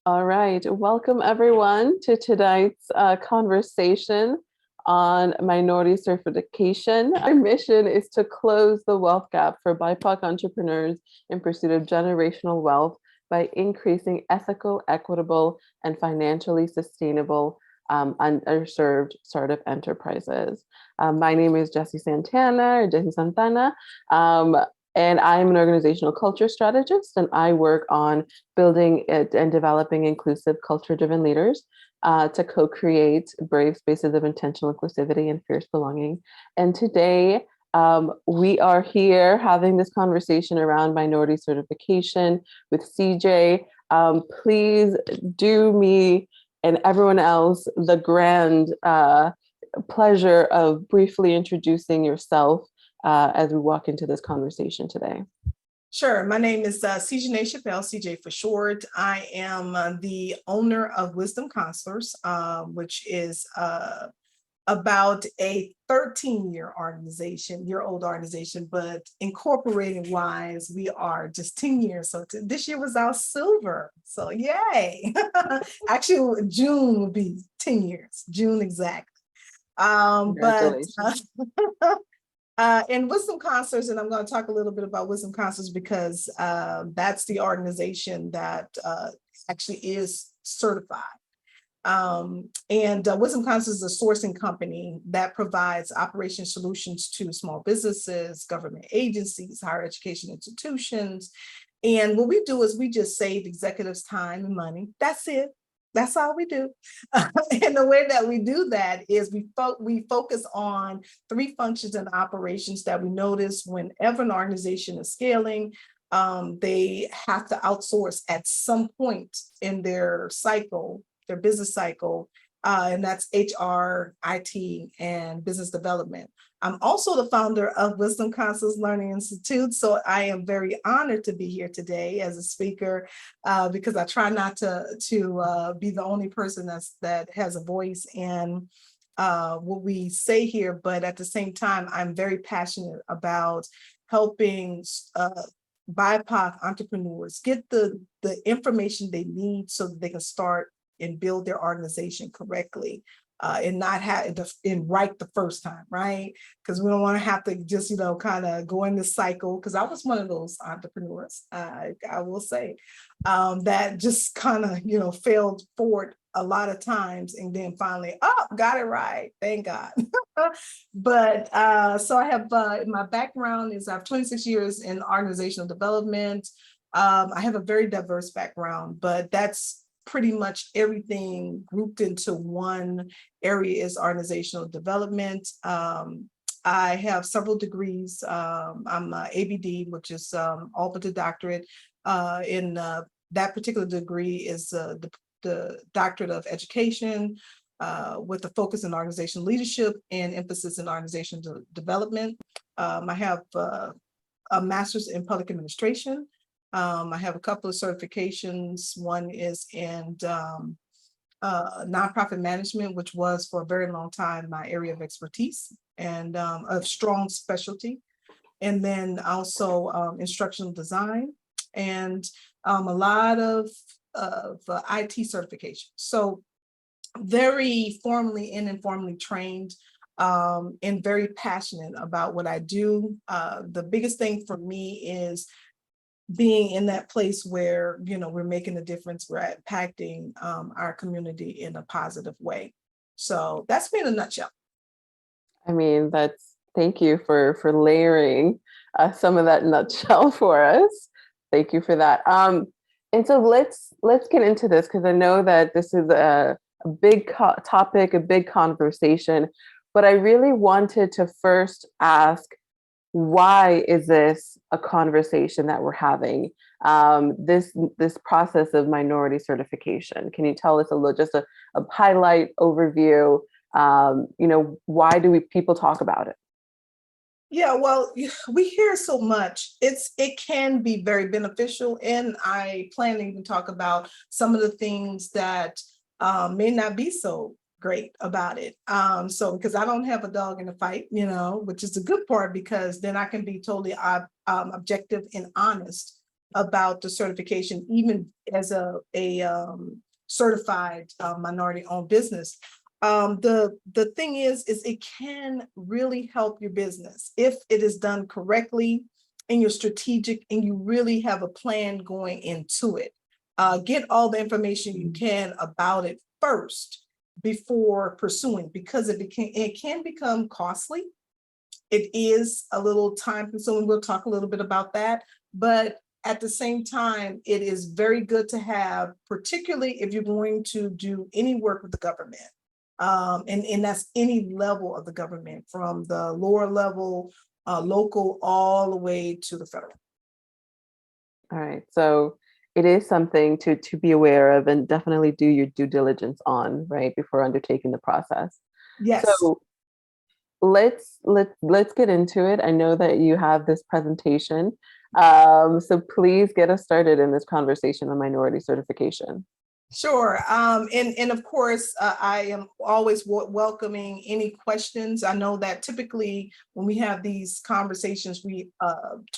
All right. Welcome, everyone, to tonight's conversation on minority certification. Our mission is to close the wealth gap for BIPOC entrepreneurs in pursuit of generational wealth by increasing ethical, equitable, and financially sustainable underserved startup enterprises. My name is Jessie Santana, or Jessie Santana. Um, and I'm an organizational culture strategist, and I work on building it and developing inclusive culture-driven leaders to co-create brave spaces of intentional inclusivity and fierce belonging. And today, we are here having this conversation around minority certification with CJ. Please do me and everyone else the grand pleasure of briefly introducing yourself as we walk into this conversation today. Sure. My name is CJ Chappelle, CJ for short. I am the owner of Wisdom Counselors, which is about a 13-year-old organization, but incorporating wise, we are just 10 years. So this year was our silver. So yay. Actually, June will be 10 years, June exactly. And Wisdom Counselors, and I'm going to talk a little bit about Wisdom Counselors because that's the organization that actually is certified. Wisdom Counselors is a sourcing company that provides operation solutions to small businesses, government agencies, higher education institutions. And what we do is we just save executives time and money. That's it. That's all we do. And the way that we do that is we focus on three functions and operations that we notice whenever an organization is scaling. They have to outsource at some point in their cycle, their business cycle, and that's HR, IT, and business development. I'm also the founder of Wisdom Counselors Learning Institute, so I am very honored to be here today as a speaker because I try not to be the only person that has a voice in what we say here, but at the same time, I'm very passionate about helping BIPOC entrepreneurs get the information they need so that they can start and build their organization correctly. And not have and right the first time, right? Because we don't want to have to just, kind of go in this cycle. Because I was one of those entrepreneurs, I will say, that just kind of, failed forward a lot of times and then finally, got it right. Thank God. But so I have my background is I have 26 years in organizational development. I have a very diverse background, but that's pretty much everything grouped into one area is organizational development. I have several degrees. I'm a ABD, which is all but the doctorate. In that particular degree is the doctorate of education with a focus in organizational leadership and emphasis in organizational development. I have a master's in public administration. I have a couple of certifications. One is in nonprofit management, which was for a very long time my area of expertise and a strong specialty. And then also instructional design and a lot of IT certification. So very formally and informally trained and very passionate about what I do. The biggest thing for me is being in that place where, we're making a difference, we're impacting our community in a positive way. So that's me in a nutshell. I mean, thank you for layering some of that nutshell for us. Thank you for that. And so let's get into this because I know that this is a big topic, a big conversation, but I really wanted to first ask, why is this a conversation that we're having? This process of minority certification. Can you tell us a little, just a highlight overview? Why do people talk about it? Yeah, well, we hear so much. It can be very beneficial, and I plan to even talk about some of the things that may not be so great about it. So because I don't have a dog in the fight, which is a good part because then I can be totally objective and honest about the certification, even as a certified minority-owned business. The thing is it can really help your business if it is done correctly and you're strategic and you really have a plan going into it. Get all the information you can about it first before pursuing, because it can become costly. It is a little time consuming. We'll talk a little bit about that, but at the same time, it is very good to have, particularly if you're going to do any work with the government. And that's any level of the government, from the lower level, local, all the way to the federal. All right. So it is something to be aware of and definitely do your due diligence on, right, before undertaking the process. Yes. So let's get into it. I know that you have this presentation. So please get us started in this conversation on minority certification. Sure. And of course, I am always welcoming any questions. I know that typically when we have these conversations, we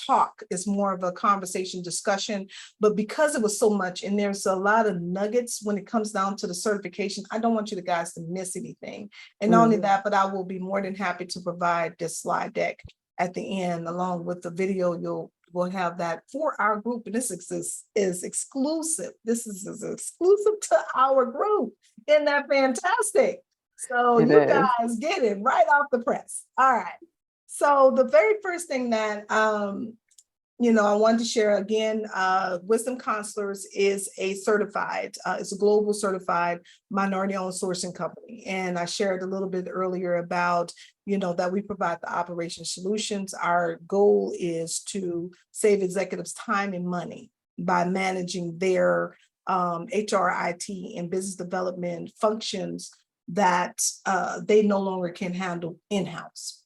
talk, it's more of a conversation discussion, but because it was so much and there's a lot of nuggets when it comes down to the certification, I don't want you guys to miss anything. And not only that, but I will be more than happy to provide this slide deck at the end, along with the video. We'll have that for our group, and this is exclusive. This is exclusive to our group. Isn't that fantastic? So you guys get it right off the press. All right. So the very first thing that I wanted to share again, Wisdom Counselors is a certified, it's a global certified minority-owned sourcing company. And I shared a little bit earlier about, that we provide the operation solutions. Our goal is to save executives time and money by managing their HR, IT, and business development functions that they no longer can handle in-house.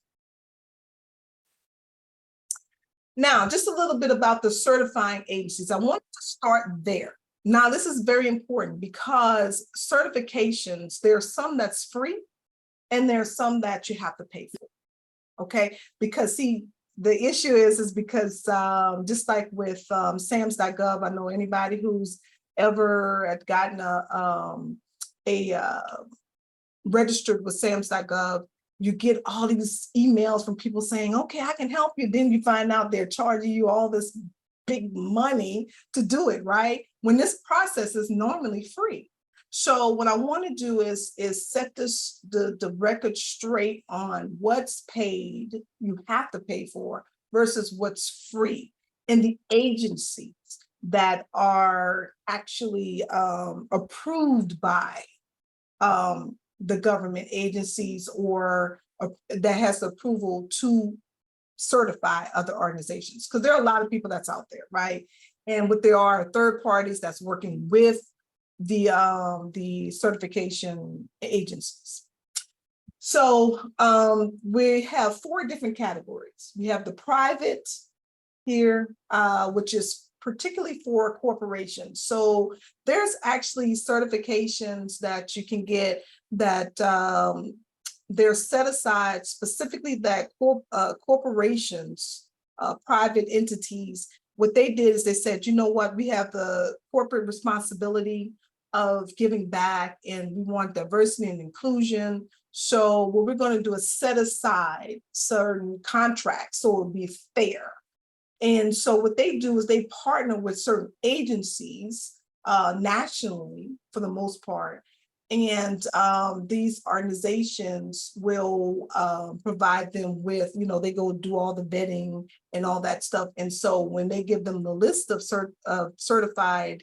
Now, just a little bit about the certifying agencies. I want to start there. Now, this is very important because certifications, there are some that's free and there are some that you have to pay for, okay? Because see, the issue is because just like with SAMS.gov, I know anybody who's ever gotten registered with SAMS.gov, you get all these emails from people saying, okay, I can help you. Then you find out they're charging you all this big money to do it, right? When this process is normally free. So what I want to do is set the record straight on what's paid, you have to pay for, versus what's free. And the agencies that are actually approved by the government agencies or that has approval to certify other organizations, because there are a lot of people that's out there, right? And what there are third parties that's working with the certification agencies. So we have 4 different categories. We have the private here, which is particularly for corporations. So there's actually certifications that you can get that they're set aside specifically that corporations, private entities, what they did is they said, you know what, we have the corporate responsibility of giving back and we want diversity and inclusion. So what we're going to do is set aside certain contracts so it'll be fair. And so what they do is they partner with certain agencies nationally for the most part. And these organizations will provide them with, they go do all the vetting and all that stuff. And so when they give them the list of certified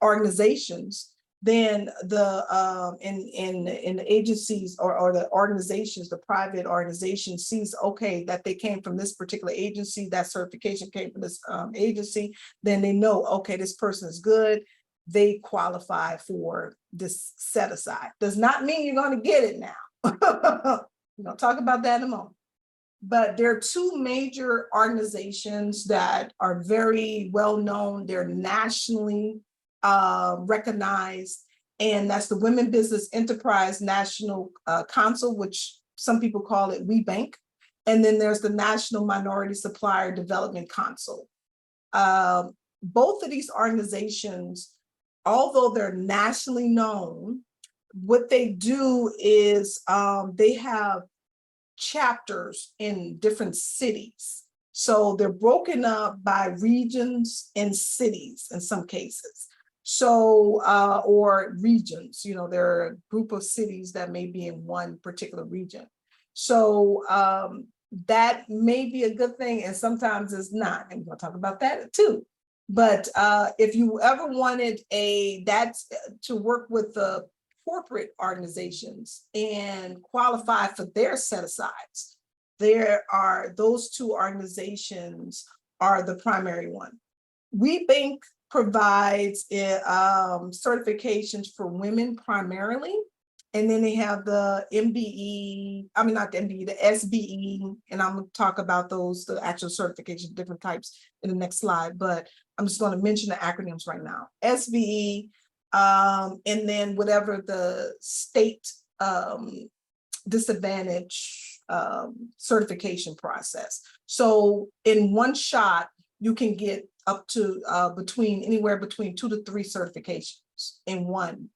organizations, then the in the agencies or the organizations, the private organization sees, okay, that they came from this particular agency, that certification came from this agency, then they know, okay, this person is good. They qualify for this set aside. Does not mean you're going to get it now. We're going to talk about that in a moment. But there are 2 major organizations that are very well known. They're nationally recognized, and that's the Women Business Enterprise National Council, which some people call it WBENC, And then there's the National Minority Supplier Development Council. Both of these organizations, although they're nationally known, what they do is they have chapters in different cities. So they're broken up by regions and cities in some cases. So, or regions, you know, there are a group of cities that may be in one particular region. So that may be a good thing, and sometimes it's not. And we'll talk about that too. But if you ever wanted to work with the corporate organizations and qualify for their set-asides, those two organizations are the primary one. WeBank provides certifications for women primarily. And then they have the MBE, I mean, not the MBE, the SBE, and I'm going to talk about those, the actual certification, different types in the next slide, but I'm just going to mention the acronyms right now. SBE, and then whatever the state disadvantage certification process. So in one shot, you can get up to anywhere between 2 to 3 certifications in one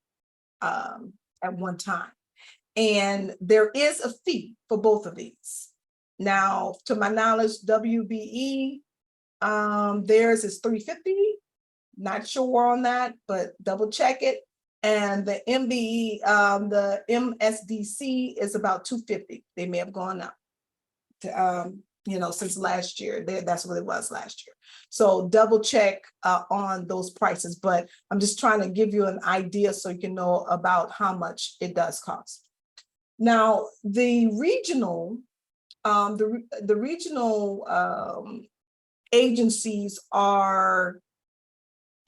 at one time. And there is a fee for both of these. Now, to my knowledge, WBE, theirs is $350. Not sure on that, but double check it. And the MBE, the MSDC is about $250. They may have gone up to, you know, since last year. That's what it was last year. So double check on those prices, but I'm just trying to give you an idea so you can know about how much it does cost. Now, the regional, agencies are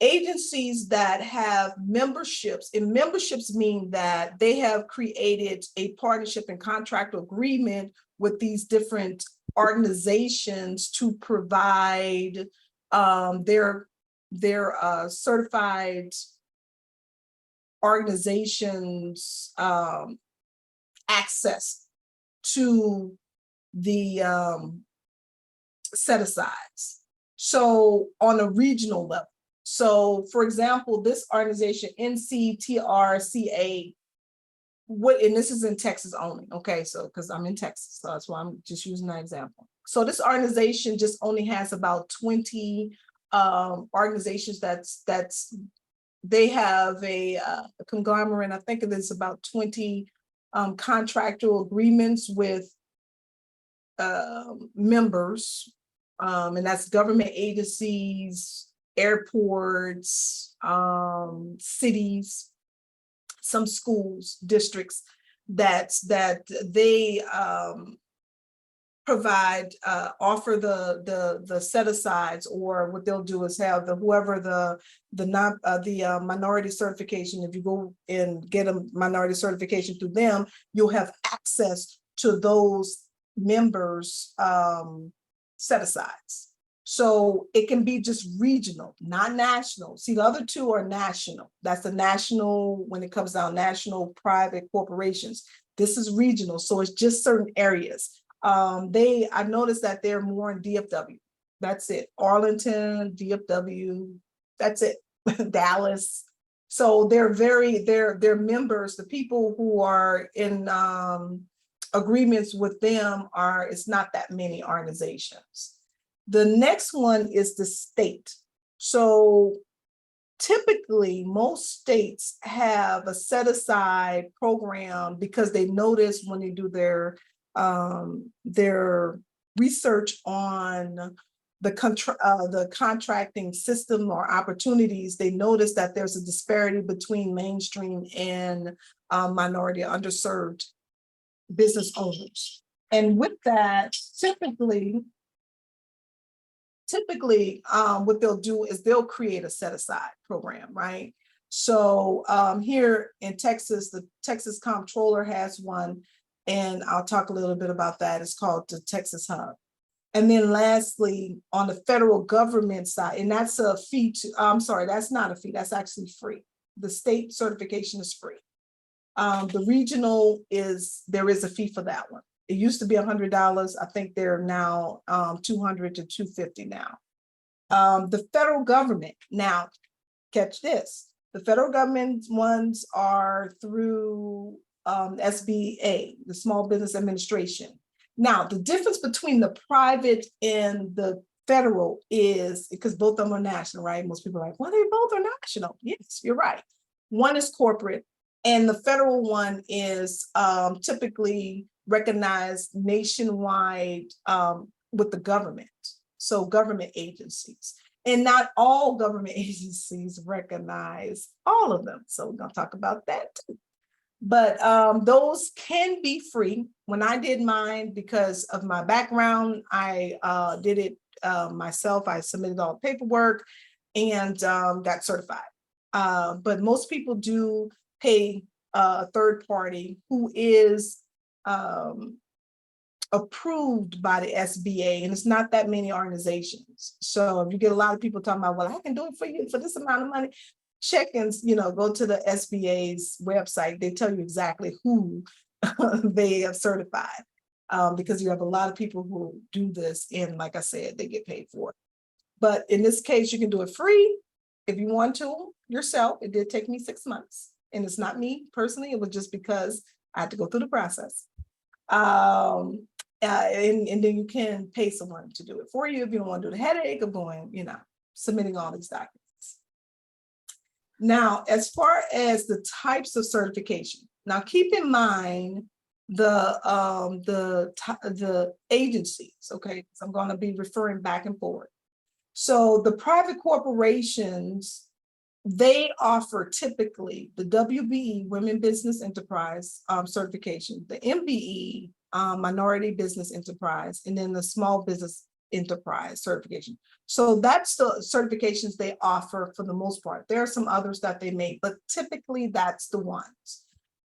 agencies that have memberships, and memberships mean that they have created a partnership and contract agreement with these different organizations to provide their certified organizations access to the set-asides. So on a regional level. So for example, this organization, NCTRCA, and this is in Texas only, okay? So, because I'm in Texas, so that's why I'm just using that example. So this organization just only has about 20 organizations they have a conglomerate. I think it is about 20 contractual agreements with members, and that's government agencies, airports, cities, some schools, districts that they provide, offer the set-asides, or what they'll do is have the minority certification. If you go and get a minority certification through them, you'll have access to those members' set-asides. So it can be just regional, not national. See, the other two are national. That's the national, when it comes down, national private corporations. This is regional, so it's just certain areas. I noticed that they're more in DFW. That's it. Arlington, DFW, that's it. Dallas. So they're members, the people who are in agreements with them it's not that many organizations. The next one is the state. So typically, most states have a set-aside program because they notice when they do their research on the contracting system or opportunities, they notice that there's a disparity between mainstream and minority or underserved business owners. And with that, typically, what they'll do is they'll create a set-aside program, right? So here in Texas, the Texas Comptroller has one, and I'll talk a little bit about that. It's called the Texas Hub. And then lastly, on the federal government side, and that's a fee that's not a fee, that's actually free. The state certification is free. The regional there is a fee for that one. It used to be $100. I think they're now $200 to $250 now. The federal government, now catch this, the federal government ones are through SBA, the Small Business Administration. Now, the difference between the private and the federal is, because both of them are national, right? Most people are like, well, they both are national. Yes, you're right. One is corporate, and the federal one is typically recognized nationwide with the government. So government agencies. And not all government agencies recognize all of them. So we're going to talk about that too. But those can be free. When I did mine, because of my background, I did it myself. I submitted all the paperwork and got certified. But most people do pay a third party who is approved by the SBA, and it's not that many organizations. So if you get a lot of people talking about, well, I can do it for you for this amount of money, check and, go to the SBA's website. They tell you exactly who they have certified, because you have a lot of people who do this, and like I said, they get paid for it. But in this case, you can do it free if you want to yourself. It did take me 6 months, and it's not me personally. It was just because I had to go through the process. And then you can pay someone to do it for you if you don't want to do the headache of going, submitting all these documents. Now, as far as the types of certification, now keep in mind the agencies, okay? So I'm going to be referring back and forth. So the private corporations, they offer typically the WBE, Women Business Enterprise certification, the MBE, Minority Business Enterprise, and then the Small Business Enterprise certification. So that's the certifications they offer for the most part. There are some others that they make, but typically that's the ones.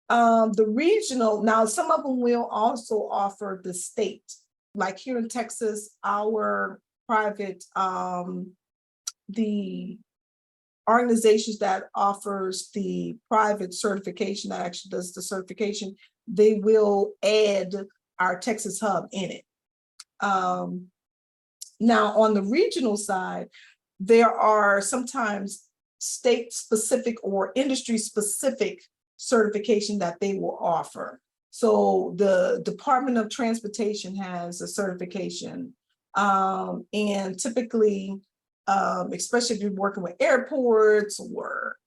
The regional, now some of them will also offer the state, like here in Texas, our private, the organizations that offers the private certification, that actually does the certification, they will add our Texas hub in it. Now on the regional side, there are sometimes state specific or industry specific certification that they will offer. So the Department of Transportation has a certification, and typically, especially if you're working with airports or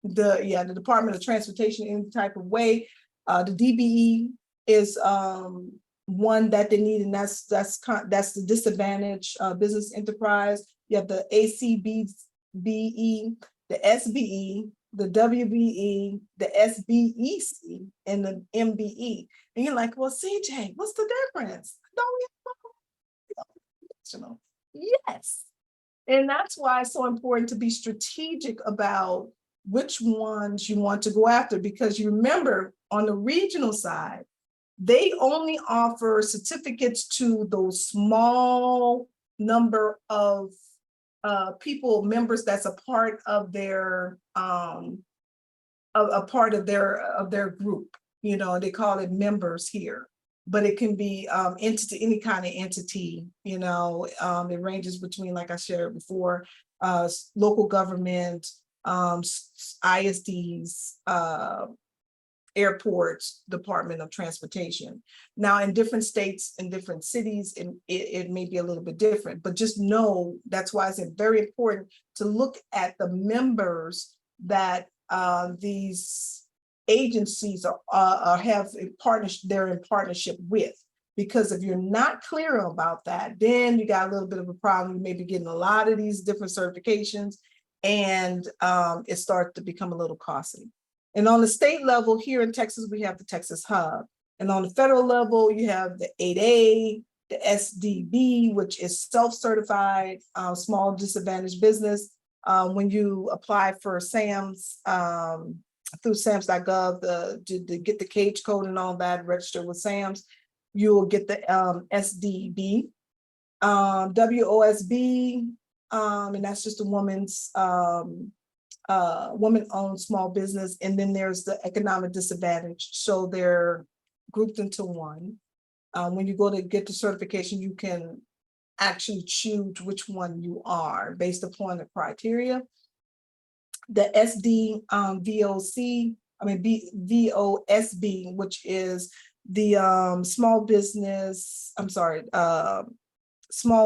the Department of Transportation in any type of way, the DBE is one that they need, and that's the disadvantaged business enterprise. You have the ACBE, the SBE, the WBE, the SBEC, and the MBE. And you're like, well, CJ, what's the difference? Don't we have? Yes. And that's why it's so important to be strategic about which ones you want to go after, because you remember on the regional side, they only offer certificates to those small number of people, members that's a part of their their group. They call it members here, but it can be entity, any kind of entity. It ranges between, like I shared before, local government, ISDs, airports, Department of Transportation. Now, in different states and different cities, it may be a little bit different, but just know that's why it's very important to look at the members that these agencies have a partnership, they're in partnership with. Because if you're not clear about that, then you got a little bit of a problem. You may be getting a lot of these different certifications, and it starts to become a little costly. And on the state level, here in Texas, we have the Texas Hub. And on the federal level, you have the 8A, the SDB, which is self-certified, small disadvantaged business. When you apply for SAMS, through SAMS.gov, to get the cage code and all that, register with SAMS, you will get the SDB, WOSB, and that's just a woman's woman-owned small business. And then there's the economic disadvantage. So they're grouped into one. When you go to get the certification, you can actually choose which one you are based upon the criteria. The VOSB, which is the small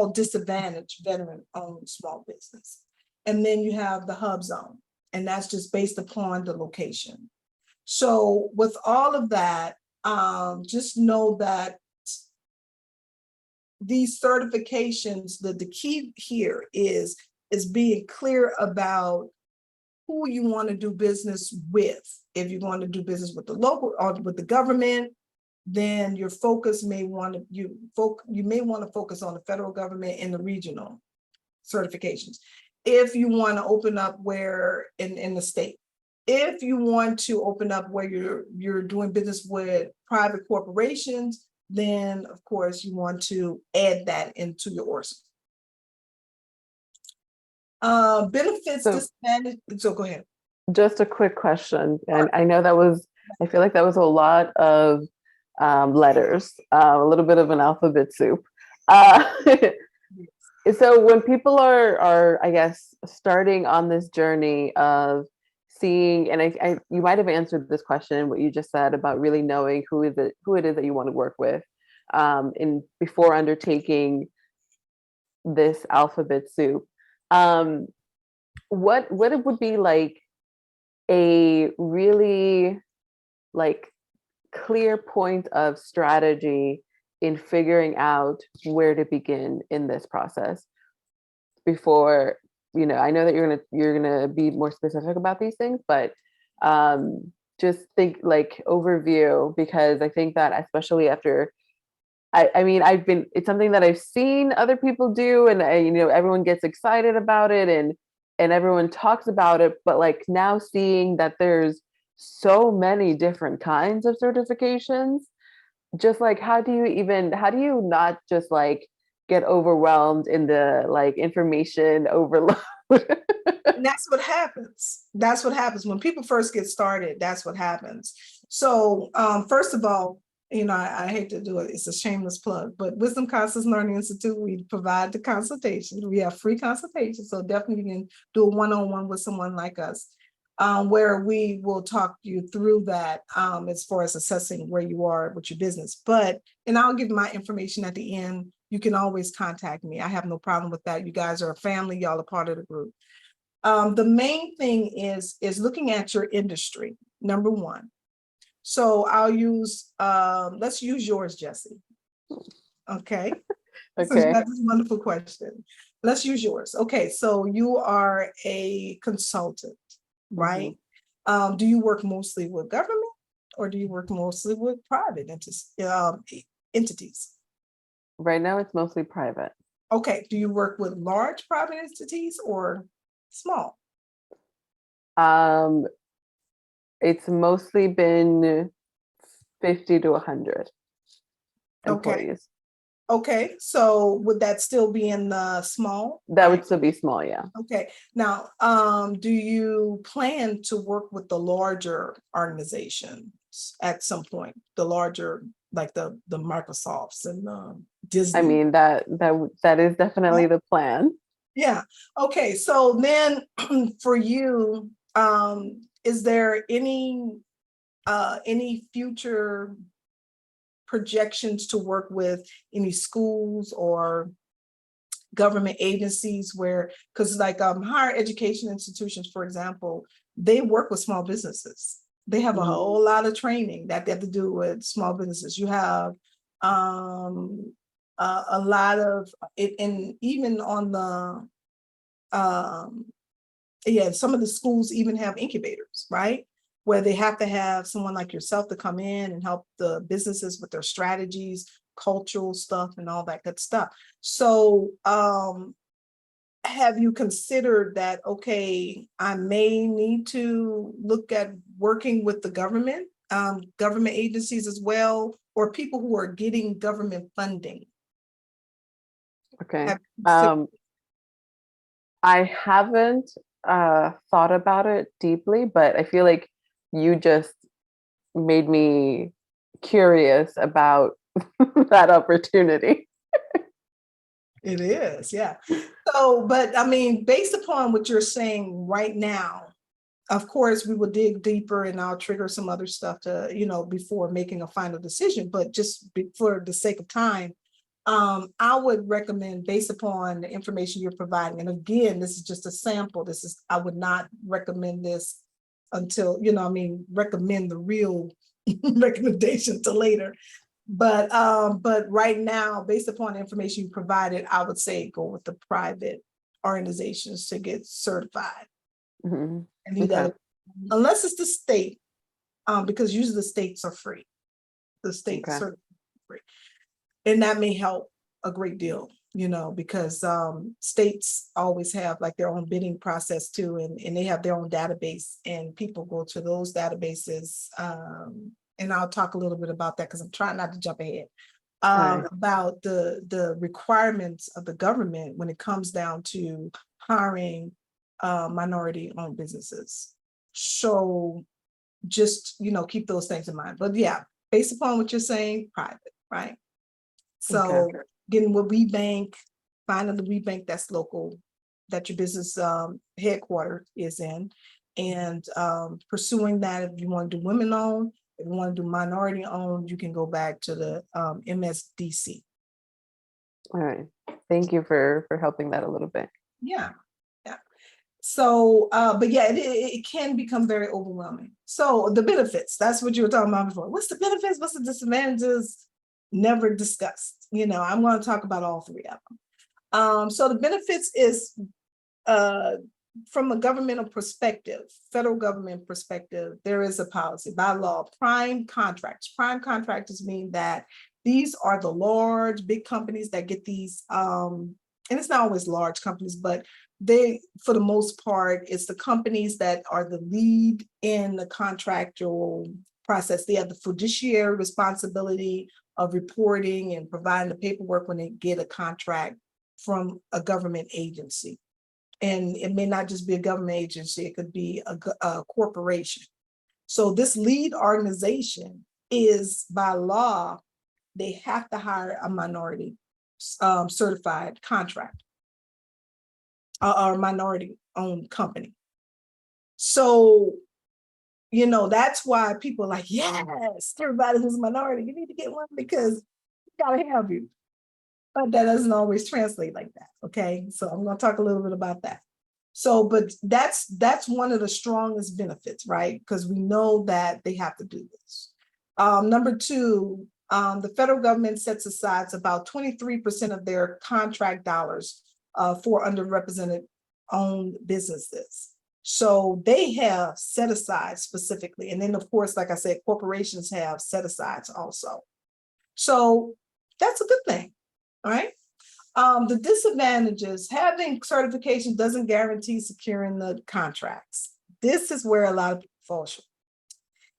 disadvantaged veteran-owned small business. And then you have the hub zone, and that's just based upon the location. So with all of that, just know that these certifications, the key here is being clear about who you want to do business with. If you want to do business with the local or with the government, then your focus may want to you may want to focus on the federal government and the regional certifications. If you want to open up where in the state, if you want to open up where you're doing business with private corporations, then of course you want to add that into your arsenal. Benefits disadvantage. So go ahead. Just a quick question, and I know I feel like that was a lot of letters, a little bit of an alphabet soup. So when people are, I guess, starting on this journey of seeing, and you might have answered this question, what you just said about really knowing who it is that you want to work with, before undertaking this alphabet soup. What it would be like a really clear point of strategy in figuring out where to begin in this process before, I know that you're gonna be more specific about these things, but just think overview, because I think that especially after it's something that I've seen other people do, and everyone gets excited about it and everyone talks about it, but now seeing that there's so many different kinds of certifications, just how do you not just get overwhelmed in the information overload? And that's what happens. That's what happens when people first get started. That's what happens. So first of all, I hate to do it. It's a shameless plug, but Wisdom Concepts Learning Institute, we provide the consultations. We have free consultations. So definitely you can do a one-on-one with someone like us, where we will talk you through that as far as assessing where you are with your business. And I'll give my information at the end. You can always contact me. I have no problem with that. You guys are a family. Y'all are part of the group. The main thing is looking at your industry, number one. So I'll use, let's use yours, Jessie. Okay. Okay. That's a wonderful question. Let's use yours. Okay, so you are a consultant, right? Mm-hmm. Do you work mostly with government, or do you work mostly with private entities? Right now, it's mostly private. Okay, do you work with large private entities or small? It's mostly been 50 to 100 employees. Okay, so would that still be in the small? That would still be small, yeah. Okay, now, do you plan to work with the larger organizations at some point? The larger, like the Microsofts and Disney? I mean, that is definitely the plan. Yeah, okay, so then for you, is there any future projections to work with any schools or government agencies because higher education institutions, for example, they work with small businesses. They have a whole lot of training that they have to do with small businesses. You have a lot of it, and even on the some of the schools even have incubators, right? Where they have to have someone like yourself to come in and help the businesses with their strategies, cultural stuff, and all that good stuff. So have you considered that, okay, I may need to look at working with the government agencies as well, or people who are getting government funding? Okay. I haven't thought about it deeply, but I feel like you just made me curious about that opportunity. It is, yeah. So, but I mean, based upon what you're saying right now, of course, we will dig deeper and I'll trigger some other stuff to, before making a final decision, but just for the sake of time, I would recommend based upon the information you're providing. And again, this is just a sample. I would not recommend this until, recommend the real recommendation to later. But right now, based upon the information you provided, I would say go with the private organizations to get certified. Mhm. And do Okay. that unless it's the state, because usually the states are free. The states Okay. are free. And that may help a great deal, because states always have like their own bidding process too, and they have their own database, and people go to those databases. And I'll talk a little bit about that because I'm trying not to jump ahead. Right. About the requirements of the government when it comes down to hiring minority-owned businesses. So just, keep those things in mind. But yeah, based upon what you're saying, private, right? So Okay. getting what we bank, finding the we bank that's local, that your business headquarters is in, and pursuing that. If you want to do women owned, if you want to do minority owned, you can go back to the MSDC. All right. Thank you for helping that a little bit. Yeah. Yeah. So, but yeah, it can become very overwhelming. So the benefits, that's what you were talking about before. What's the benefits? What's the disadvantages? Never discussed. I'm going to talk about all three of them. So the benefits is from a governmental perspective, federal government perspective, there is a policy by law, prime contracts. Prime contractors mean that these are the large, big companies that get these, and it's not always large companies, but they, for the most part, it's the companies that are the lead in the contractual process. They have the fiduciary responsibility of reporting and providing the paperwork when they get a contract from a government agency. And it may not just be a government agency, it could be a corporation. So this lead organization is by law, they have to hire a minority certified contractor or minority owned company. So, that's why people are like, yes, everybody who's a minority, you need to get one because we gotta have you. But that doesn't always translate like that. Okay. So I'm going to talk a little bit about that. So, but that's one of the strongest benefits, right? Because we know that they have to do this. Number two, the federal government sets aside about 23% of their contract dollars for underrepresented owned businesses. So they have set aside specifically. And then of course, like I said, corporations have set asides also. So that's a good thing, all right? The disadvantages, having certification doesn't guarantee securing the contracts. This is where a lot of people fall short.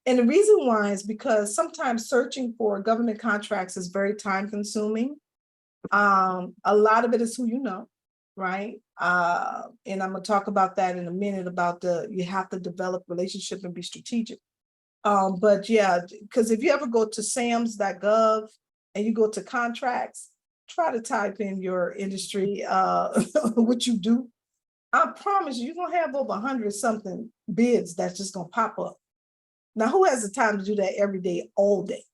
And the reason why is because sometimes searching for government contracts is very time consuming. A lot of it is who you know, right? And I'm gonna talk about that in a minute about you have to develop relationship and be strategic. But yeah, because if you ever go to SAMS.gov and you go to contracts, try to type in your industry, what you do. I promise you're gonna have over 100 something bids that's just gonna pop up. Now, who has the time to do that every day, all day?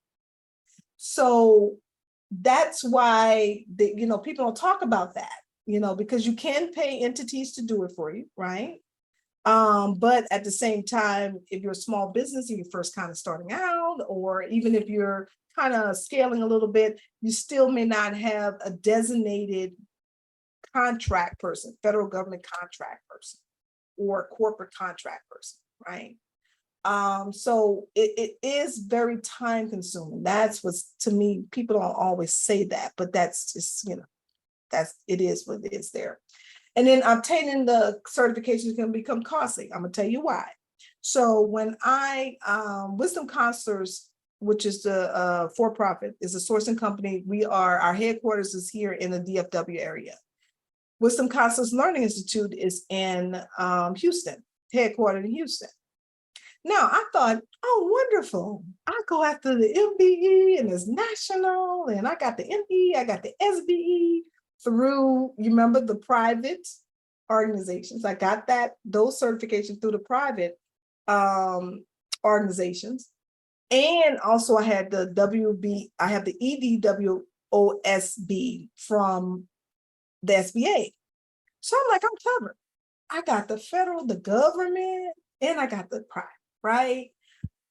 So that's why people don't talk about that, because you can pay entities to do it for you, right? But at the same time, if you're a small business and you're first kind of starting out, or even if you're kind of scaling a little bit, you still may not have a designated contract person, federal government contract person, or corporate contract person, right? So it is very time consuming. That's what's, to me, people don't always say that, but that's just, it is what it is there. And then obtaining the certification is going to become costly. I'm going to tell you why. So when Wisdom Counselors, which is the for-profit, is a sourcing company. Our headquarters is here in the DFW area. Wisdom Counselors Learning Institute is in Houston, headquartered in Houston. Now I thought, oh, wonderful. I go after the MBE and it's national, and I got the ME, I got the SBE through, you remember the private organizations. I got those certifications through the private organizations. And also I had the I have the EDWOSB from the SBA. So I'm like, I'm covered. I got the federal, the government, and I got the private, right?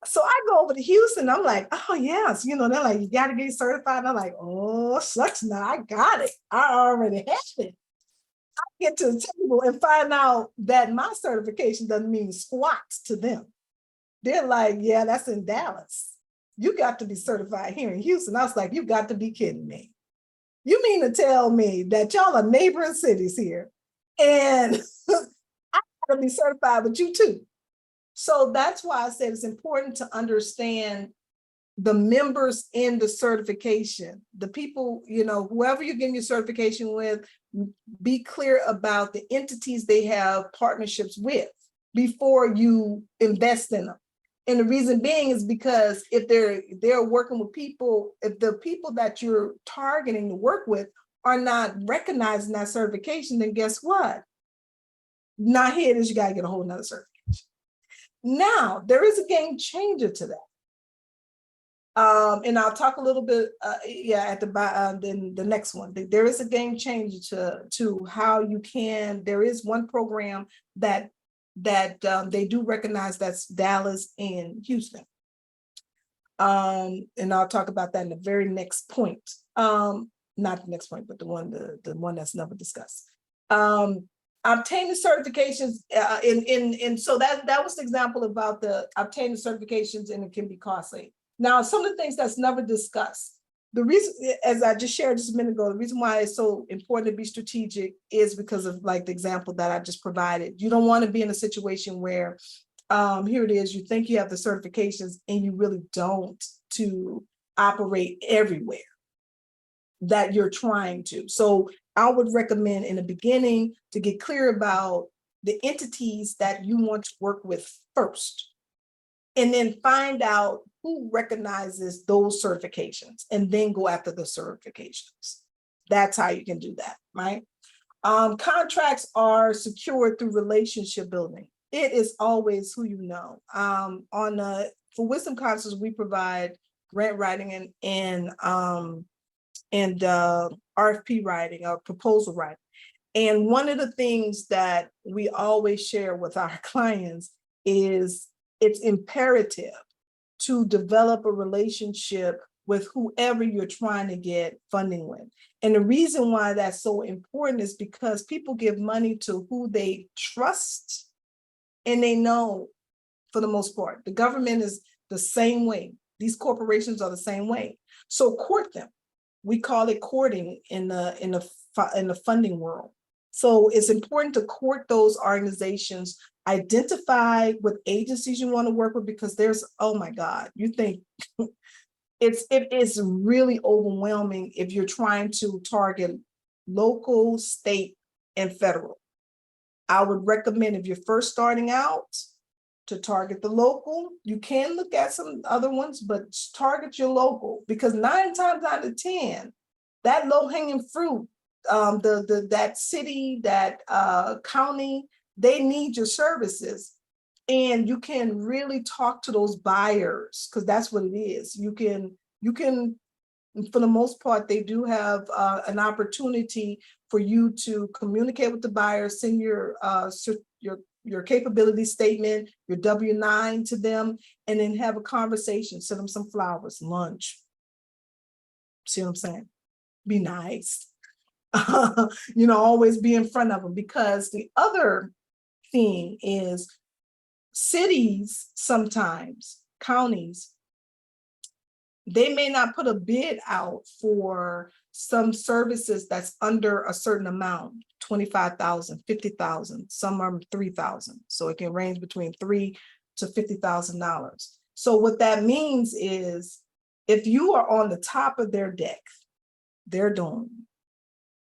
So I go over to Houston. I'm like, oh yes, they're like, you got to get certified. And I'm like, oh shucks, now I got it. I already have it. I get to the table and find out that my certification doesn't mean squat to them. They're like, yeah, that's in Dallas. You got to be certified here in Houston. I was like, you got to be kidding me. You mean to tell me that y'all are neighboring cities here and I got to be certified with you too? So that's why I said it's important to understand the members in the certification, the people, whoever you're getting your certification with, be clear about the entities they have partnerships with before you invest in them. And the reason being is because if they're working with people, if the people that you're targeting to work with are not recognizing that certification, then guess what? Not here it is, you got to get a whole nother certification. Now, there is a game changer to that. And I'll talk a little bit, at then the next one. There is a game changer to how you can. There is one program that they do recognize, that's Dallas and Houston. And I'll talk about that in the very next point. Not the next point, but the one that's never discussed. Obtain the certifications, and so that was the example about the obtain the certifications, and it can be costly. Now, some of the things that's never discussed, the reason, as I just shared just a minute ago, the reason why it's so important to be strategic is because of like the example that I just provided. You don't want to be in a situation where here it is, you think you have the certifications and you really don't, to operate everywhere that you're trying to. So I would recommend in the beginning to get clear about the entities that you want to work with first, and then find out who recognizes those certifications and then go after the certifications. That's how you can do that, right? Contracts are secured through relationship building. It is always who you know. For Wisdom Councils, we provide grant writing and RFP writing or proposal writing. And one of the things that we always share with our clients is it's imperative to develop a relationship with whoever you're trying to get funding with. And the reason why that's so important is because people give money to who they trust and they know, for the most part. The government is the same way. These corporations are the same way. So court them. We call it courting in the funding world. So it's important to court those organizations, identify what agencies you want to work with, because there's, oh my God, you think it is really overwhelming if you're trying to target local, state, and federal. I would recommend, if you're first starting out, to target the local. You can look at some other ones, but target your local, because 9 times out of 10, that low-hanging fruit, that city, that county, they need your services. And you can really talk to those buyers, because that's what it is. You can, for the most part, they do have an opportunity for you to communicate with the buyer, send your capability statement, your W-9 to them, and then have a conversation, send them some flowers, lunch. See what I'm saying? Be nice. Always be in front of them, because the other thing is cities, sometimes counties, they may not put a bid out for some services that's under a certain amount, 25,000, 50,000, some are 3,000. So it can range between $3,000 to $50,000. So what that means is, if you are on the top of their deck, they're doing,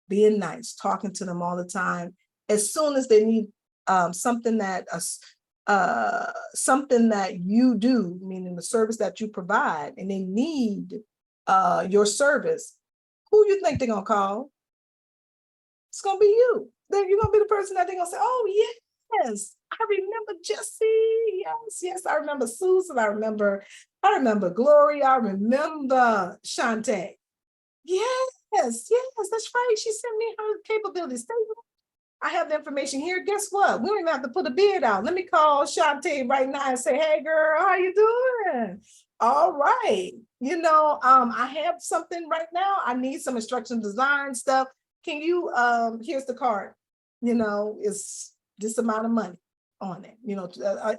being nice, talking to them all the time. As soon as they need something that something that you do, meaning the service that you provide, and they need your service, who you think they're gonna call? It's gonna be you. Then you're gonna be the person that they're gonna say, oh yes, I remember Jesse. Yes, I remember Susan. I remember Gloria. I remember Shantae. Yes, that's right. She sent me her capabilities statement. I have the information here. Guess what? We don't even have to put a bid out. Let me call Shantae right now and say, hey girl, how you doing? All right. I have something right now. I need some instruction design stuff. Can you, here's the card, it's this amount of money on it,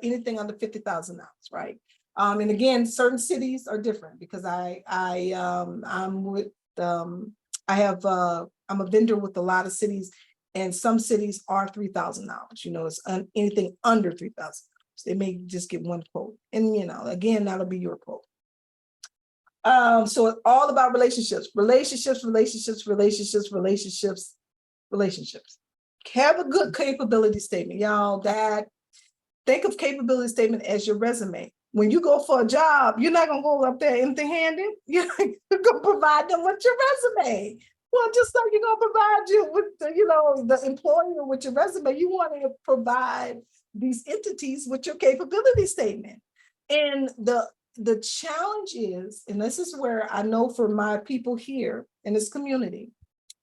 anything under $50,000, right? And again, certain cities are different because I'm with, I'm a vendor with a lot of cities, and some cities are $3,000. It's anything under $3,000. They may just get one quote, and again, that'll be your quote. So it's all about relationships. Have a good capability statement, y'all. Think of capability statement as your resume. When you go for a job, you're not gonna go up there empty-handed. You're gonna provide them with your resume. Well, just like you're gonna provide you with the employer with your resume, you want to provide these entities with your capability statement. And the challenge is, and this is where I know for my people here in this community,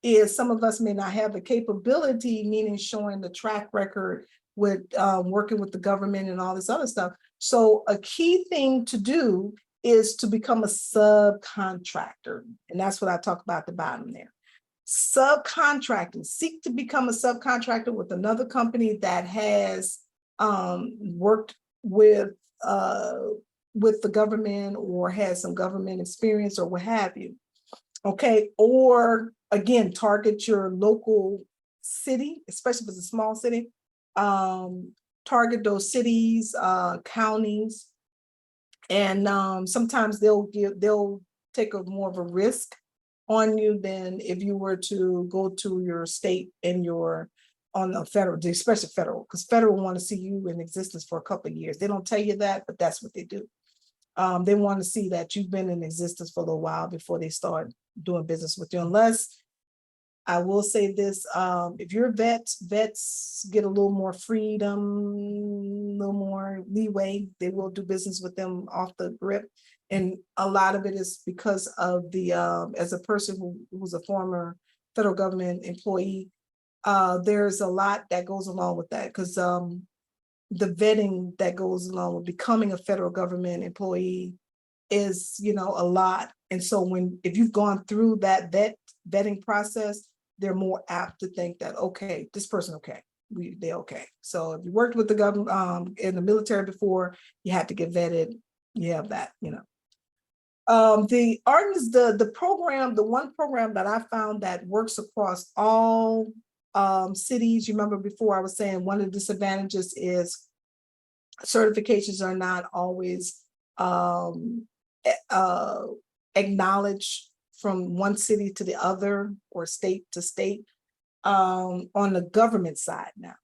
is some of us may not have the capability, meaning showing the track record with working with the government and all this other stuff. So a key thing to do is to become a subcontractor. And that's what I talk about at the bottom there. Subcontracting, seek to become a subcontractor with another company that has worked with the government or has some government experience or what have you. Okay, or again, target your local city, especially if it's a small city. Target those cities, counties, and sometimes they'll take more of a risk on you than if you were to go to your state and on the federal, especially federal, because federal want to see you in existence for a couple of years. They don't tell you that, but that's what they do. They want to see that you've been in existence for a little while before they start doing business with you. Unless, I will say this, if you're vets get a little more freedom, a little more leeway. They will do business with them off the grip. And a lot of it is because of as a person who was a former federal government employee, there's a lot that goes along with that, because the vetting that goes along with becoming a federal government employee is, a lot. And so if you've gone through that vetting process, they're more apt to think that, okay, this person, okay, they're okay. So if you worked with the government in the military before, you had to get vetted. You have that, the ARDN is the program, the one program that I found that works across all cities. You remember before I was saying one of the disadvantages is certifications are not always acknowledged from one city to the other or state to state. On the government side now,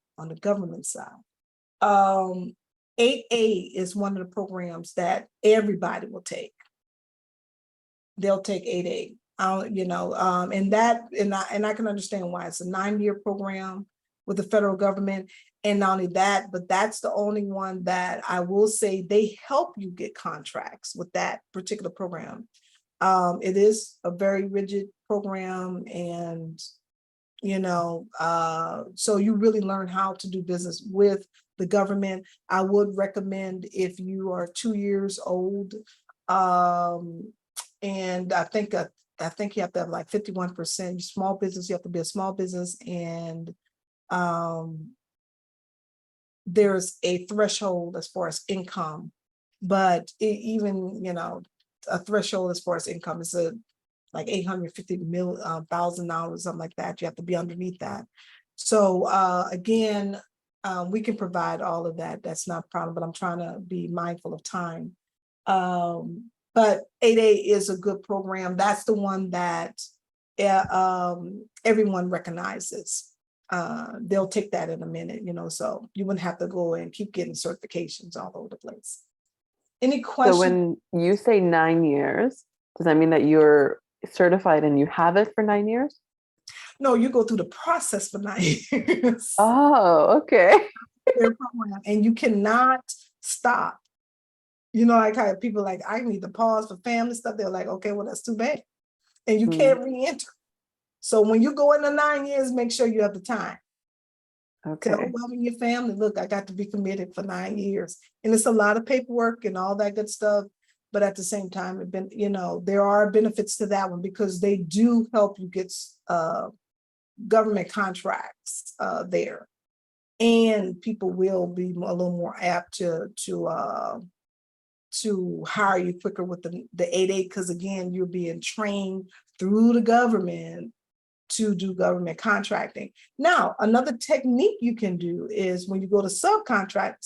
8A is one of the programs that everybody will take. They'll take 8A. And I can understand why. It's a 9-year program with the federal government. And not only that, but that's the only one that I will say they help you get contracts with that particular program. It is a very rigid program, and so you really learn how to do business with the government. I would recommend if you are 2 years old, and I think you have to have like 51% small business. You have to be a small business, and there's a threshold as far as income, but a threshold as far as income is like $850,000, something like that. You have to be underneath that. So again, we can provide all of that. That's not a problem, but I'm trying to be mindful of time. But 8A is a good program. That's the one that everyone recognizes. they'll take that in a minute, so you wouldn't have to go and keep getting certifications all over the place. Any So questions? when you say 9 years, does that mean that you're certified and you have it for 9 years? No, you go through the process for 9 years. Oh, okay. Their program, and you cannot stop. Like how people like, I need to pause for family stuff. They're like, okay, well, that's too bad. And you can't re-enter. So when you go into 9 years, make sure you have the time. Okay. Tell whoever in your family, look, I got to be committed for 9 years. And it's a lot of paperwork and all that good stuff. But at the same time, there are benefits to that one because they do help you get government contracts there. And people will be a little more apt to hire you quicker with the 8A, because again, you're being trained through the government to do government contracting. Now, another technique you can do is when you go to subcontract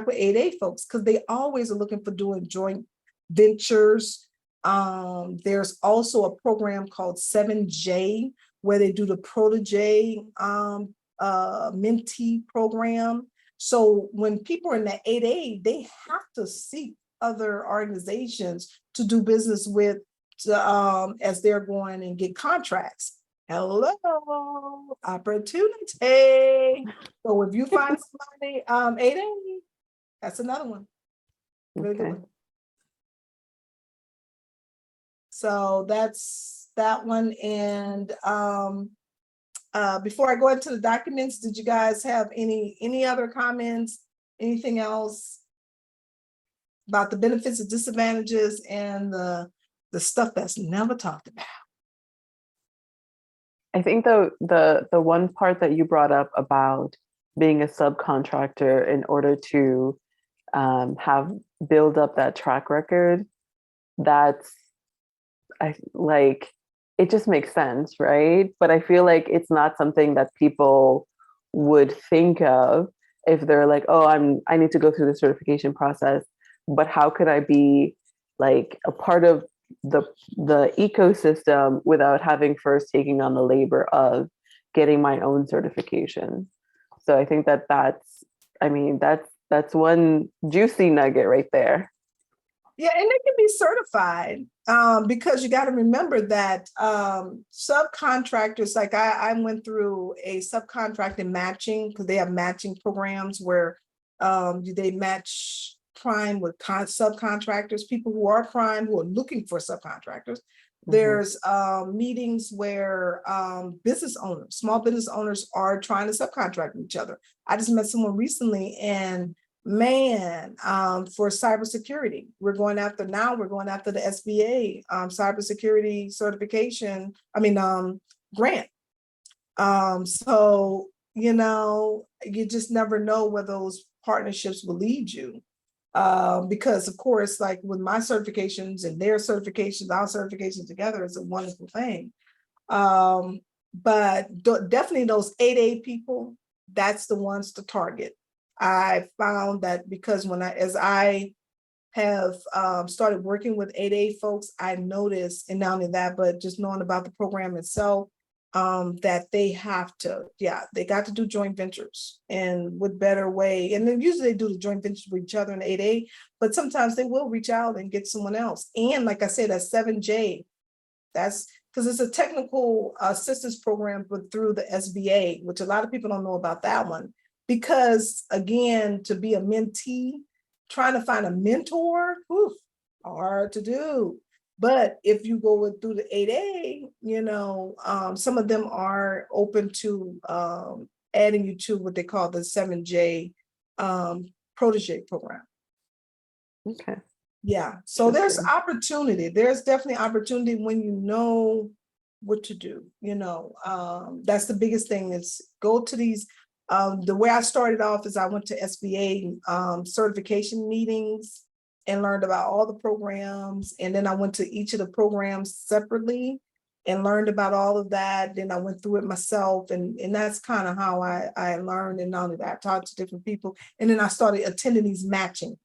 with 8A folks, because they always are looking for doing joint ventures. There's also a program called 7J where they do the protege mentee program. So when people are in the 8A, they have to seek other organizations to do business with as they're going and get contracts. Hello, opportunity. So if you find somebody 8A, that's another one. Really good one. So that's that one. And before I go into the documents, did you guys have any other comments? Anything else about the benefits and disadvantages and the stuff that's never talked about? I think the one part that you brought up about being a subcontractor in order to build up that track record, it just makes sense, right? But I feel like it's not something that people would think of if they're like, oh, I need to go through the certification process, but how could I be like a part of the ecosystem without having first taking on the labor of getting my own certification? So I think that's one juicy nugget right there. Yeah, and they can be certified because you got to remember that subcontractors, like I went through a subcontracting matching because they have matching programs where they match prime with subcontractors, people who are prime who are looking for subcontractors. There's meetings where small business owners are trying to subcontract each other. I just met someone recently and man, for cybersecurity, we're going after the SBA cybersecurity certification, grant. So, you just never know where those partnerships will lead you. Because of course, like with my certifications and their certifications, our certifications together is a wonderful thing. But definitely those 8A people, that's the ones to target. I found that because as I have started working with 8A folks, I noticed, and not only that, but just knowing about the program itself, that they got to do joint ventures, and with better way. And then usually they do the joint ventures with each other in 8A, but sometimes they will reach out and get someone else. And like I said, that 7J, that's because it's a technical assistance program, but through the SBA, which a lot of people don't know about that one. Because again, to be a mentee, trying to find a mentor, hard to do. But if you go through the 8A, some of them are open to adding you to what they call the 7J protege program. Okay. Yeah, so there's opportunity. There's definitely opportunity when you know what to do. That's the biggest thing is go to these. The way I started off is I went to SBA certification meetings and learned about all the programs. And then I went to each of the programs separately and learned about all of that. Then I went through it myself. And that's kind of how I learned. And not only that, I talked to different people. And then I started attending these matching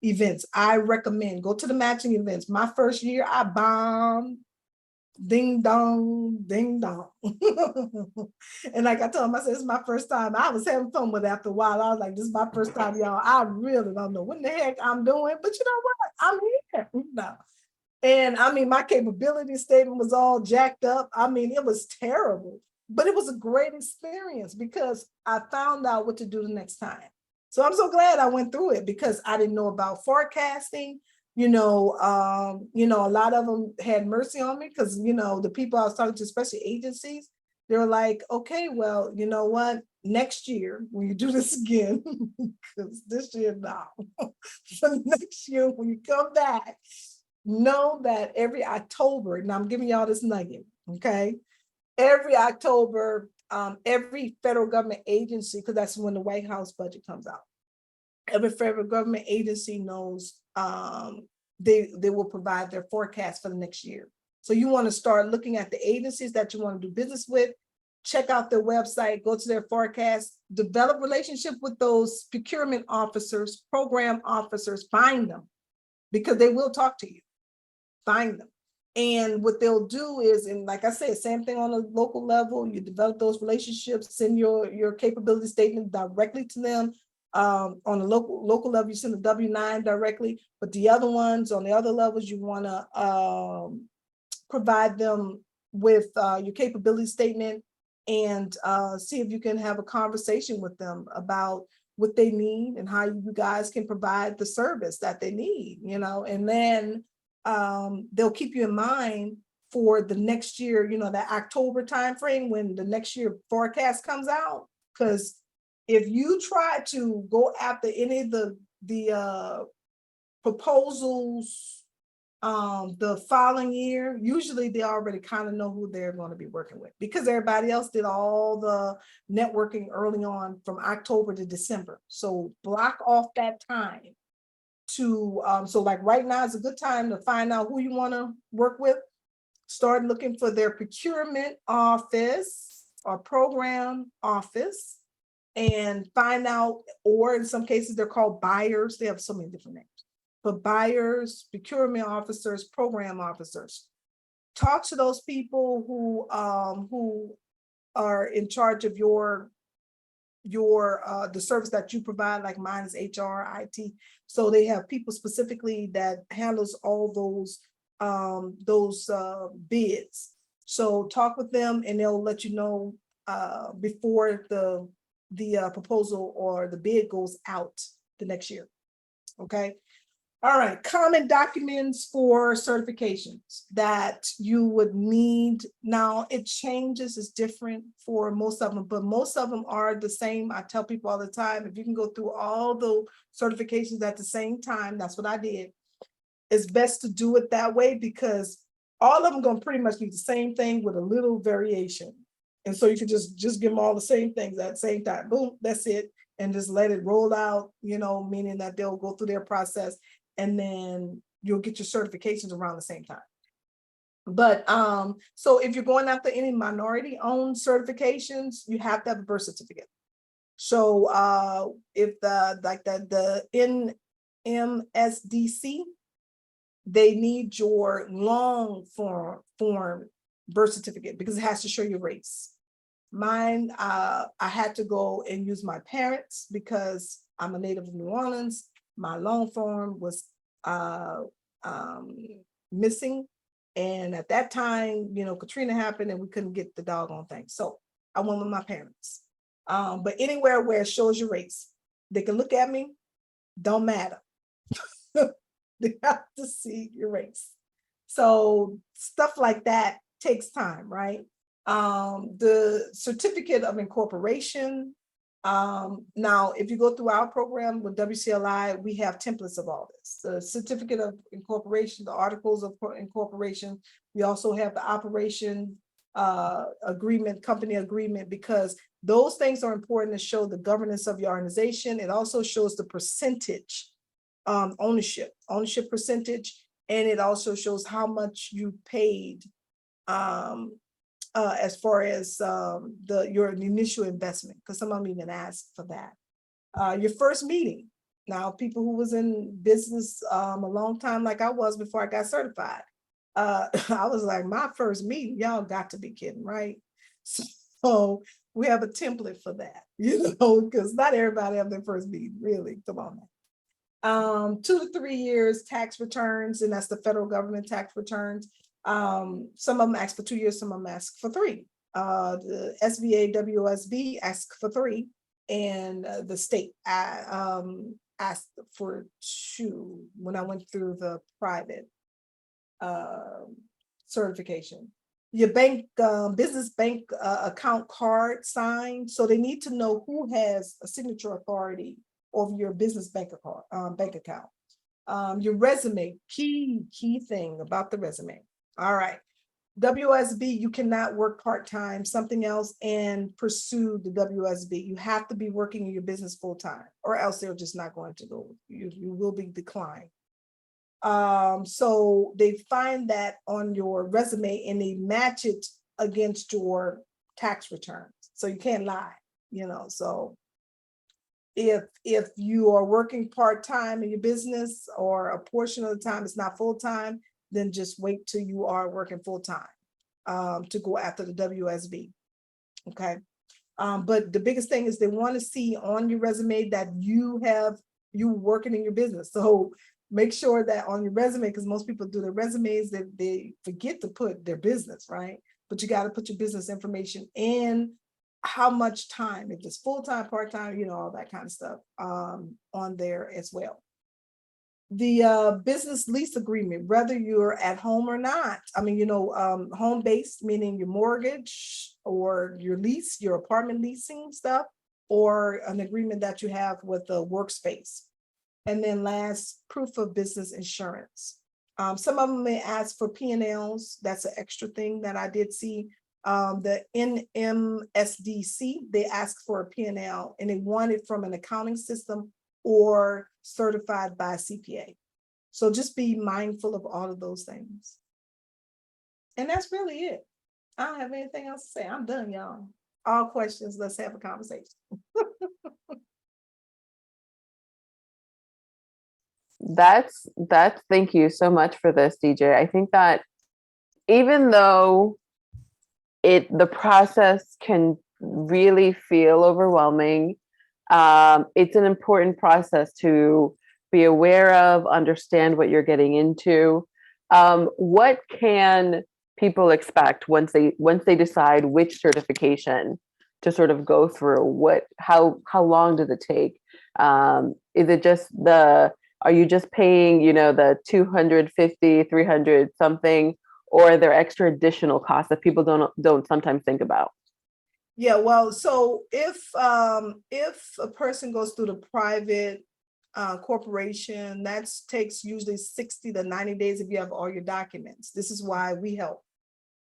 events. I recommend go to the matching events. My first year, I bombed. Ding dong, ding dong. And like I told him, I said, this is my first time. I was having fun with it after a while. I was like, this is my first time, y'all. I really don't know what the heck I'm doing, but you know what? I'm here. No. And I mean, my capability statement was all jacked up. I mean, it was terrible, but it was a great experience because I found out what to do the next time. So I'm so glad I went through it because I didn't know about forecasting. A lot of them had mercy on me because, the people I was talking to, especially agencies, they were like, okay, well, you know what? Next year, when you do this again, because this year, no, so next year, when you come back, know that every October, and I'm giving y'all this nugget, okay? Every October, every federal government agency, because that's when the White House budget comes out. Every federal government agency knows they will provide their forecast for the next year. So you want to start looking at the agencies that you want to do business with, check out their website, go to their forecast, develop relationship with those procurement officers, program officers, find them because they will talk to you. Find them. And what they'll do is, and like I said, same thing on a local level, you develop those relationships, send your capability statement directly to them. On the local level, you send a W-9 directly, but the other ones on the other levels, you want to provide them with your capability statement and see if you can have a conversation with them about what they need and how you guys can provide the service that they need, and then they'll keep you in mind for the next year, that October timeframe when the next year forecast comes out. Because if you try to go after any of the proposals the following year, usually they already kind of know who they're going to be working with because everybody else did all the networking early on from October to December. So block off that time to so like right now is a good time to find out who you want to work with. Start looking for their procurement office or program office and find out, or in some cases they're called buyers. They have so many different names, but buyers, procurement officers, program officers. Talk to those people who are in charge of your the service that you provide, like mine is HR, IT. So they have people specifically that handles all those bids. So talk with them and they'll let you know before the proposal or the bid goes out the next year. Okay. All right, common documents for certifications that you would need. Now it changes, it's different for most of them, but most of them are the same. I tell people all the time, if you can go through all the certifications at the same time, that's what I did. It's best to do it that way because all of them gonna pretty much be the same thing with a little variation. And so you can just give them all the same things at the same time. Boom, that's it. And just let it roll out, meaning that they'll go through their process and then you'll get your certifications around the same time. But so if you're going after any minority owned certifications, you have to have a birth certificate. So if the NMSDC, they need your long form birth certificate because it has to show your race. Mine, I had to go and use my parents because I'm a native of New Orleans. My long form was missing. And at that time, Katrina happened and we couldn't get the doggone thing. So I went with my parents. But anywhere where it shows your race, they can look at me, don't matter. They have to see your race. So stuff like that takes time, right? The certificate of incorporation. Now, if you go through our program with WCLI, we have templates of all this. The certificate of incorporation, the articles of incorporation. We also have the operation agreement, company agreement, because those things are important to show the governance of your organization. It also shows the percentage ownership percentage, and it also shows how much you paid as far as your initial investment, because some of them even ask for that. Your first meeting. Now, people who was in business a long time, like I was before I got certified, I was like, my first meeting, y'all got to be kidding, right? So we have a template for that, because not everybody have their first meeting, really. Come on now. 2 to 3 years tax returns, and that's the federal government tax returns. Some of them ask for 2 years, some of them ask for 3. The SBA, WSB ask for 3, and the state asked for 2 when I went through the private certification. Your bank, business bank account card signed, so they need to know who has a signature authority over your business bank account. Your resume, key thing about the resume. All right. WSB, you cannot work part-time, something else, and pursue the WSB. You have to be working in your business full-time, or else they're just not going to go. You will be declined. So they find that on your resume and they match it against your tax returns. So you can't lie, so if you are working part-time in your business, or a portion of the time it's not full-time, then just wait till you are working full-time to go after the WSB. Okay. But the biggest thing is they want to see on your resume that you working in your business. So make sure that on your resume, because most people do their resumes, they forget to put their business, right? But you got to put your business information and how much time, if it's full-time, part-time, all that kind of stuff on there as well. The business lease agreement, whether you're at home or not, home-based, meaning your mortgage or your lease, your apartment leasing stuff, or an agreement that you have with the workspace. And then last, proof of business insurance. Some of them may ask for P&Ls. That's an extra thing that I did see. The NMSDC, they ask for a P&L, and they want it from an accounting system or certified by a CPA. So just be mindful of all of those things. And that's really it. I don't have anything else to say. I'm done, y'all. All questions, let's have a conversation. Thank you so much for this, DJ. I think that even though the process can really feel overwhelming, it's an important process to be aware of, understand what you're getting into. What can people expect once they decide which certification to sort of go through? How long does it take? Is it just are you just paying, the 250, 300 something, or are there extra additional costs that people don't sometimes think about? Yeah, well, so if a person goes through the private corporation, that takes usually 60 to 90 days if you have all your documents. This is why we help,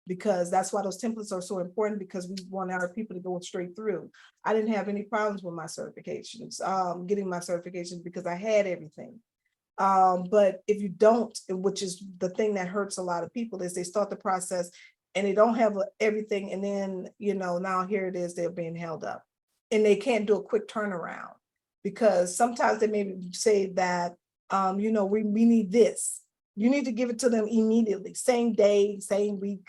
because that's why those templates are so important, because we want our people to go straight through. I didn't have any problems with my certifications, getting my certifications, because I had everything. But if you don't, which is the thing that hurts a lot of people, is they start the process and they don't have everything, and then now here it is, they're being held up, and they can't do a quick turnaround, because sometimes they may say that we need this. You need to give it to them immediately, same day, same week,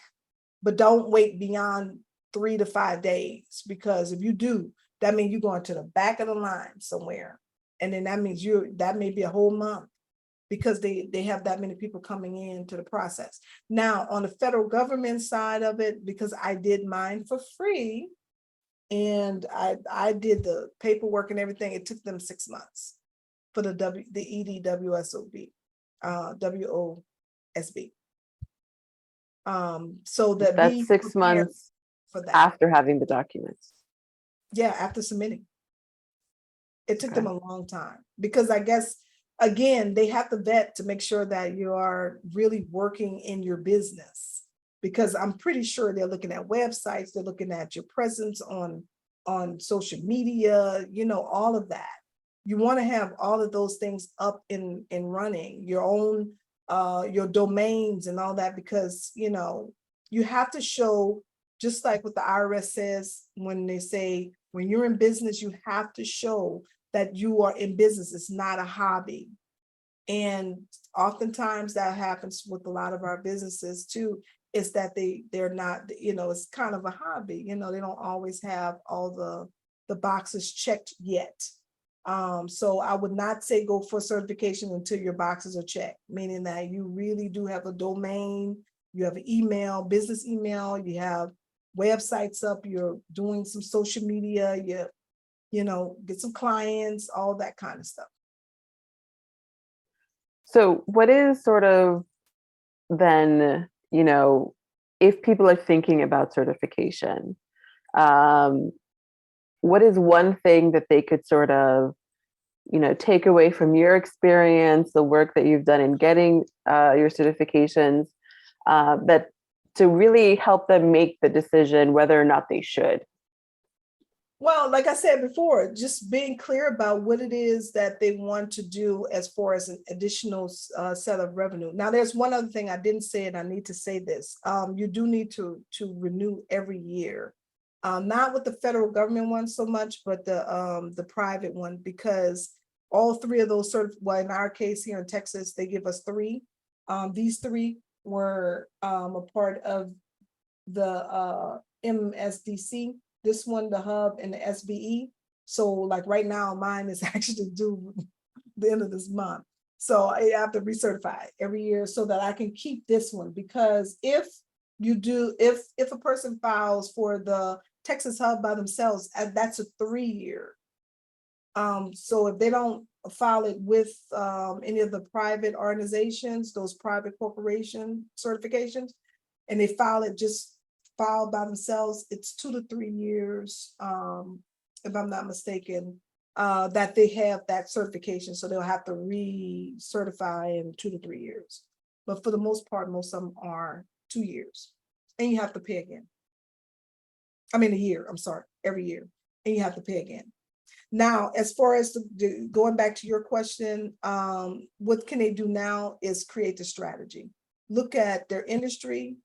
but don't wait beyond 3 to 5 days, because if you do, that means you're going to the back of the line somewhere, and then that means that may be a whole month, because they have that many people coming into the process. Now, on the federal government side of it, because I did mine for free, and I did the paperwork and everything, it took them 6 months for the EDWSOB, WOSB. So that that's 6 months for that after having the documents. Yeah, after submitting. It took them a long time, because I guess, again, they have to vet to make sure that you are really working in your business, because I'm pretty sure they're looking at websites, they're looking at your presence on social media, all of that. You want to have all of those things up and running, your own, your domains and all that, because, you have to show, just like what the IRS says, when they say, when you're in business, you have to show that you are in business. It's not a hobby. And oftentimes that happens with a lot of our businesses too, is that they're not, it's kind of a hobby, they don't always have all the boxes checked yet. So I would not say go for certification until your boxes are checked, meaning that you really do have a domain, you have an email, business email, you have websites up, you're doing some social media, get some clients, all that kind of stuff. So what is sort of then, if people are thinking about certification, what is one thing that they could sort of, take away from your experience, the work that you've done in getting your certifications, that to really help them make the decision whether or not they should? Well, like I said before, just being clear about what it is that they want to do as far as an additional set of revenue. Now, there's one other thing I didn't say, and I need to say this. You do need to renew every year, not with the federal government one so much, but the private one, because all three of those well, in our case here in Texas, they give us three. These three were a part of the MSDC. This one, the hub, and the SBE. So like right now, mine is actually due the end of this month. So I have to recertify every year so that I can keep this one, because if a person files for the Texas hub by themselves, that's a 3-year. So if they don't file it with any of the private organizations, those private corporation certifications, and they file it just filed by themselves, it's 2 to 3 years, if I'm not mistaken, that they have that certification. So they'll have to recertify in 2 to 3 years. But for the most part, most of them are 2 years. And you have to pay again. I mean, a year, I'm sorry, every year. And you have to pay again. Now, as far as going back to your question, what can they do now is create the strategy. Look at their industry,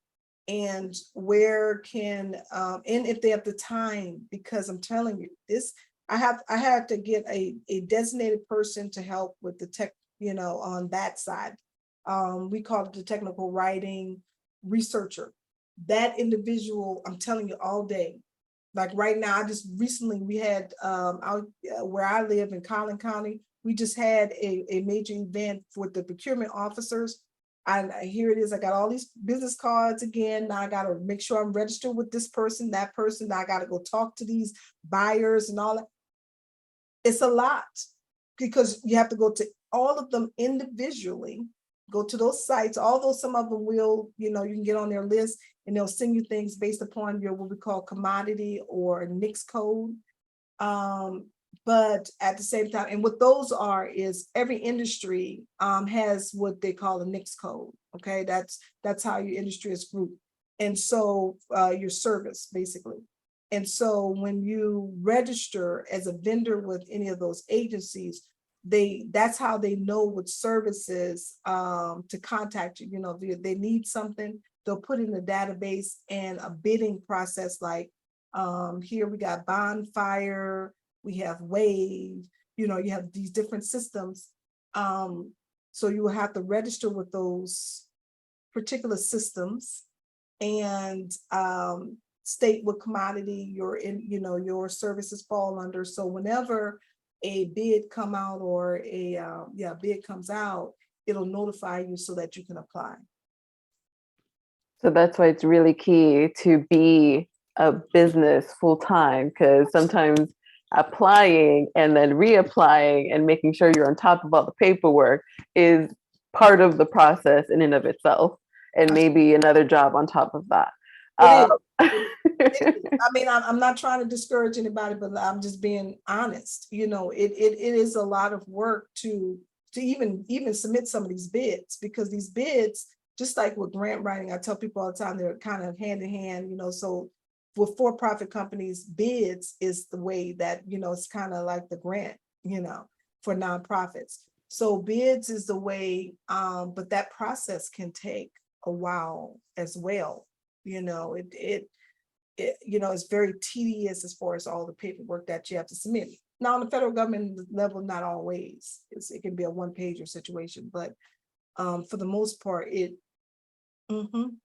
and where can and if they have the time, because I'm telling you this, I had to get a designated person to help with the tech, on that side. We call it the technical writing researcher. That individual, I'm telling you, all day. Like right now, I just recently, we had out where I live in Collin County, we just had a major event for the procurement officers. Here it is. I got all these business cards again. Now I got to make sure I'm registered with this person, that person. Now I got to go talk to these buyers and all that. It's a lot, because you have to go to all of them individually, go to those sites, although some of them will, you can get on their list and they'll send you things based upon your, what we call commodity or NICS code. But at the same time, and what those are is every industry has what they call a NICS code. Okay, that's how your industry is grouped. And so your service, basically. And so when you register as a vendor with any of those agencies, that's how they know what services to contact you. If they need something, they'll put in the database, and a bidding process like here we got Bonfire, we have Wave, you have these different systems. So you will have to register with those particular systems and state what commodity your services fall under. So whenever a bid come out or a bid comes out, it'll notify you so that you can apply. So that's why it's really key to be a business full time, because sometimes applying and then reapplying and making sure you're on top of all the paperwork is part of the process in and of itself, and maybe another job on top of that. It is. I mean, I'm not trying to discourage anybody, but I'm just being honest. It is a lot of work to even submit some of these bids, because these bids, just like with grant writing, I tell people all the time, they're kind of hand in hand. So with for-profit companies, bids is the way that it's kind of like the grant, for nonprofits. So bids is the way, but that process can take a while as well. It's very tedious as far as all the paperwork that you have to submit. Now, on the federal government level, not always. It can be a one-pager situation, but for the most part, Mhm.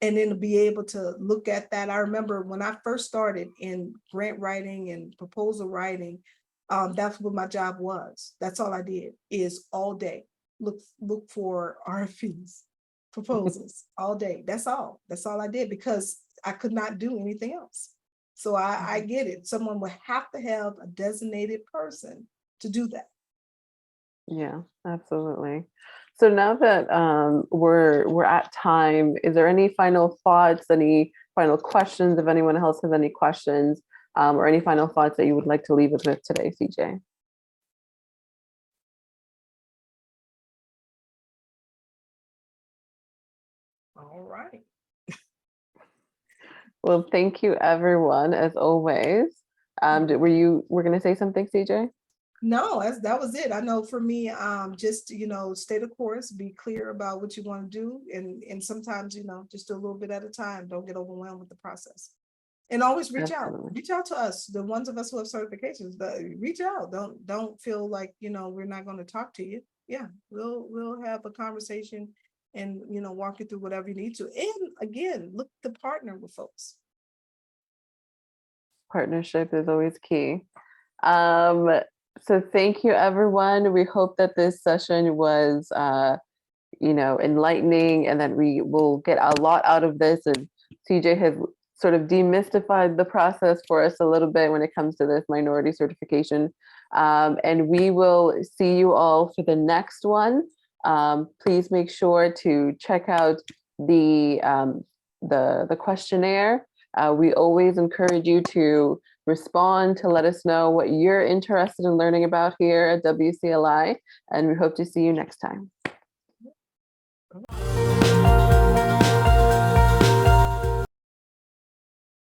And then to be able to look at that. I remember when I first started in grant writing and proposal writing, that's what my job was. That's all I did, is all day look for RFPs, proposals all day. That's all I did, because I could not do anything else. So I get it. Someone would have to have a designated person to do that. Yeah, absolutely. So now that we're at time, is there any final thoughts, any final questions? If anyone else has any questions, or any final thoughts that you would like to leave us with today, CJ? All right. Well, thank you, everyone, as always. Were going to say something, CJ? No, that was it. I know for me, just, stay the course, be clear about what you want to do. And sometimes, just do a little bit at a time. Don't get overwhelmed with the process. And always Absolutely. reach out to us, the ones of us who have certifications, reach out. Don't feel like, we're not going to talk to you. Yeah, we'll have a conversation and, walk you through whatever you need to. And again, look to partner with folks. Partnership is always key. So thank you, everyone. We hope that this session was, enlightening, and that we will get a lot out of this. And CJ has sort of demystified the process for us a little bit when it comes to this minority certification. And we will see you all for the next one. Please make sure to check out the questionnaire. We always encourage you to respond, to let us know what you're interested in learning about here at WCLI, and we hope to see you next time.